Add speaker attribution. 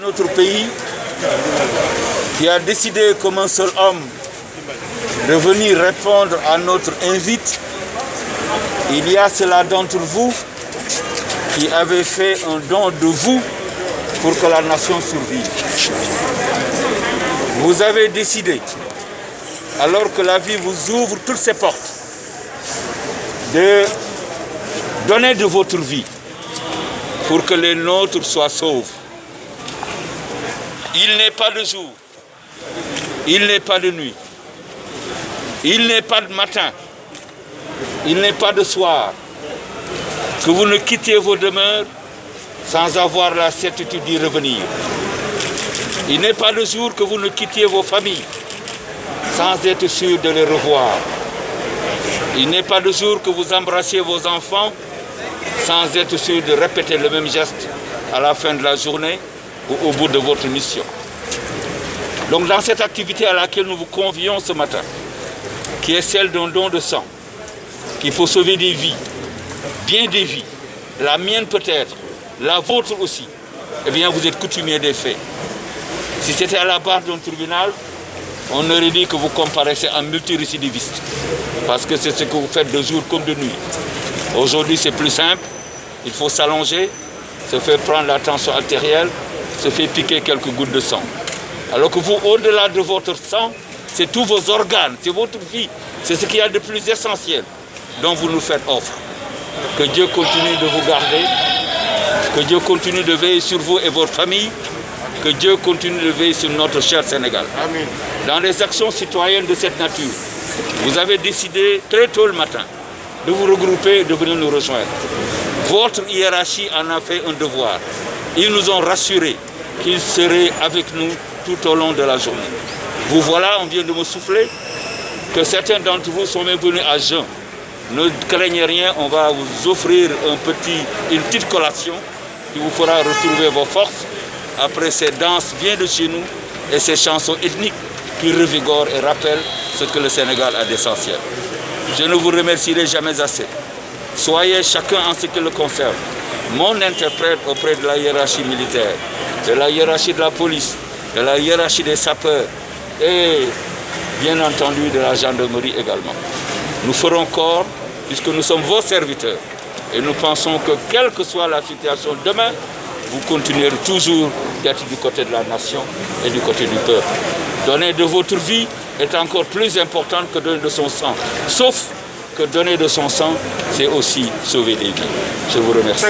Speaker 1: Notre pays qui a décidé comme un seul homme de venir répondre à notre invite. Il y a cela d'entre vous qui avez fait un don de vous pour que la nation survive. Vous avez décidé, alors que la vie vous ouvre toutes ses portes, de donner de votre vie pour que les nôtres soient sauvés. Il n'est pas de jour, il n'est pas de nuit, il n'est pas de matin, il n'est pas de soir, que vous ne quittiez vos demeures sans avoir la certitude d'y revenir. Il n'est pas de jour que vous ne quittiez vos familles sans être sûr de les revoir. Il n'est pas de jour que vous embrassiez vos enfants sans être sûr de répéter le même geste à la fin de la journée ou au bout de votre mission. Donc dans cette activité à laquelle nous vous convions ce matin, qui est celle d'un don de sang, qu'il faut sauver des vies, bien des vies, la mienne peut-être, la vôtre aussi, eh bien vous êtes coutumier des faits. Si c'était à la barre d'un tribunal, on aurait dit que vous comparaissez en multirécidiviste, parce que c'est ce que vous faites de jour comme de nuit. Aujourd'hui c'est plus simple, il faut s'allonger, se faire prendre la tension artérielle, se faire piquer quelques gouttes de sang. Alors que vous, au-delà de votre sang, c'est tous vos organes, c'est votre vie, c'est ce qu'il y a de plus essentiel dont vous nous faites offre. Que Dieu continue de vous garder, que Dieu continue de veiller sur vous et votre famille, que Dieu continue de veiller sur notre cher Sénégal.
Speaker 2: Amen.
Speaker 1: Dans les actions citoyennes de cette nature, vous avez décidé très tôt le matin de vous regrouper et de venir nous rejoindre. Votre hiérarchie en a fait un devoir. Ils nous ont rassurés qu'ils seraient avec nous tout au long de la journée. Vous voilà, on vient de me souffler, que certains d'entre vous sont même venus à jeun. Ne craignez rien, on va vous offrir une petite collation qui vous fera retrouver vos forces après ces danses bien de chez nous et ces chansons ethniques qui revigorent et rappellent ce que le Sénégal a d'essentiel. Je ne vous remercierai jamais assez. Soyez chacun en ce qui le concerne mon interprète auprès de la hiérarchie militaire, de la hiérarchie de la police, de la hiérarchie des sapeurs et bien entendu de la gendarmerie également. Nous ferons corps puisque nous sommes vos serviteurs et nous pensons que quelle que soit la situation demain, vous continuerez toujours d'être du côté de la nation et du côté du peuple. Donner de votre vie est encore plus important que donner de son sang. Sauf que donner de son sang, c'est aussi sauver des vies. Je vous remercie.